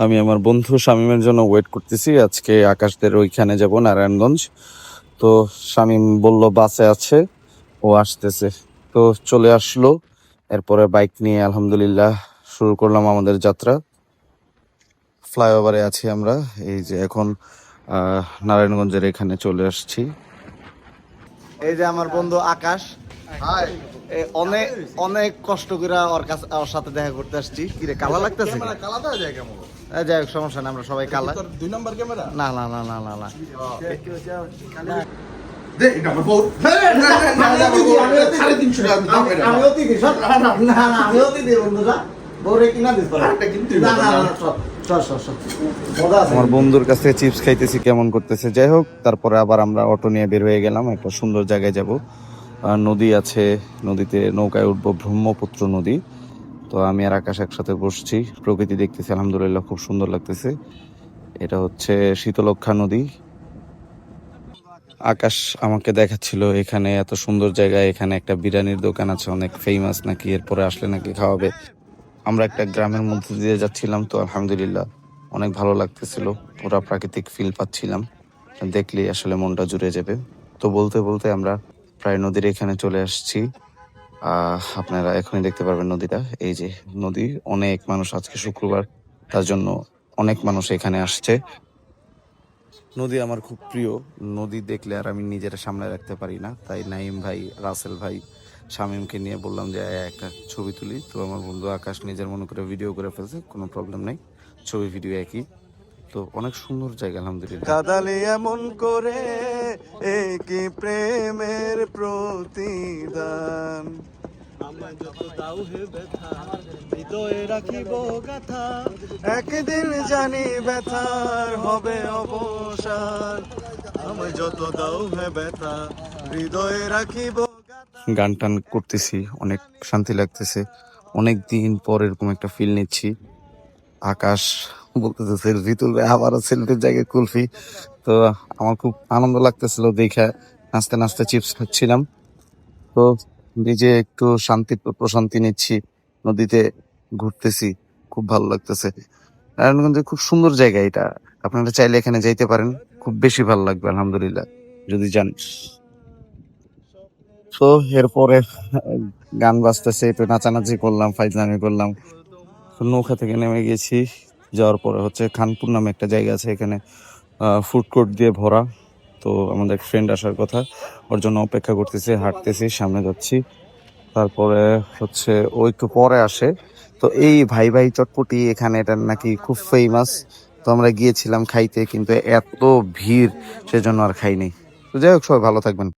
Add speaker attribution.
Speaker 1: আমি আমার বন্ধু শামীমের জন্য ওয়েট করতেছি। আজকে আকাশদের ওইখানে যাব নারায়ণগঞ্জ। তো শামীম বলল বাসে আছে, ও আসতেছে, তো চলে আসলো। এরপরে বাইক নিয়ে আলহামদুলিল্লাহ শুরু করলাম আমাদের যাত্রা। ফ্লাইওভারে আছি আমরা, এই যে এখন নারায়ণগঞ্জের এখানে চলে আসছি। এই যে আমার বন্ধু আকাশ, অনেক অনেক কষ্ট করে ওর সাথে দেখা করতে আসছি। কিরে কালা লাগতেছে? যাই হোক সমস্যা না, আমরা সবাই কালা। 2 নাম্বার ক্যামেরা? না না না না না না। আমার বন্ধুর কাছে চিপস খাইতেছি, কেমন করতেছে। যাই হোক, তারপরে আবার আমরা অটো নিয়ে বের হয়ে গেলাম। একটা সুন্দর জায়গায় যাব, নদী আছে, নদীতে নৌকায় উঠবো, ব্রহ্মপুত্র নদী। তো আমি আর আকাশ একসাথে বসছি, প্রকৃতি দেখতেছি, আলহামদুলিল্লাহ খুব সুন্দর লাগতেছে। এটা হচ্ছে শীতলক্ষ্যা নদী। আকাশ আমাকে দেখাচ্ছিল এখানে এত সুন্দর জায়গায়, এখানে একটা বিরিয়ানির দোকান আছে অনেক ফেমাস নাকি, এরপরে আসলে নাকি খাওয়াবে। আমরা একটা গ্রামের মধ্যে দিয়ে যাচ্ছিলাম, তো আলহামদুলিল্লাহ অনেক ভালো লাগতেছিল, পুরা প্রাকৃতিক ফিল পাচ্ছিলাম। দেখলেই আসলে মনটা জুড়ে যাবে। তো বলতে বলতে আমরা প্রায় নদীর এখানে চলে আসছি। আপনারা এখনই দেখতে পারবেন নদীটা। এই যে নদী, অনেক মানুষ, আজকে শুক্রবার, তার জন্য অনেক মানুষ এখানে আসছে। নদী আমার খুব প্রিয়, নদী দেখলে আর আমি নিজের সামনে রাখতে পারি না। তাই নাইম ভাই, রাসেল ভাই, শামীমকে নিয়ে বললাম যে একটা ছবি তুলি। তো আমার বন্ধু আকাশ নিজের মনে করে ভিডিও করে ফেলছে, কোনো প্রবলেম নেই, ছবি ভিডিও একই। তো অনেক সুন্দর জায়গা আলহামদুলিল্লাহ। কাদালে এমন করে কি প্রেমের প্রতিদান, একদিন জানি ব্যথার হবে অবসান, আমায় যত দাও হে ব্যথা হৃদয়ে রাখিব। গান টান করতেছি, অনেক শান্তি লাগতেছে, অনেক দিন পর এরকম একটা ফিল নিচ্ছি। আকাশ বলতেছে রিতুল ভাই আবারও সিলেটের জায়গায় কুলফি। তো আমার খুব আনন্দ লাগতেছিল দেখে, নাচতে নাচতে চিপস খাচ্ছিলাম। তো নিজে একটু শান্তি প্রশান্তি নিচ্ছি, নদীতে ঘুরতেছি, খুব ভালো লাগতেছে। নারায়ণগঞ্জে খুব সুন্দর জায়গা এটা, আপনারা চাইলে এখানে যাইতে পারেন, খুব বেশি ভালো লাগবে আলহামদুলিল্লাহ যদি যান। তো এরপরে গান বাজতেছে, একটু নাচানাচি করলাম, ফাইজলামি করলাম। নৌকা থেকে নেমে গেছি, যাওয়ার পরে হচ্ছে খানপুর নামে একটা জায়গা আছে, এখানে ফুড কোর্ট দিয়ে ভরা। তো আমাদের ফ্রেন্ড আসার কথা, ওর জন্য অপেক্ষা করতেছি, হাঁটতেছি, সামনে যাচ্ছি। তারপরে হচ্ছে ও একটু পরে আসে। তো এই ভাই ভাই চটপটি এখানে এটা নাকি খুব ফেমাস। তো আমরা গিয়েছিলাম খাইতে, কিন্তু এত ভিড়, সেজন্য আর খাইনি। তো যাই হোক, সবাই ভালো থাকবেন।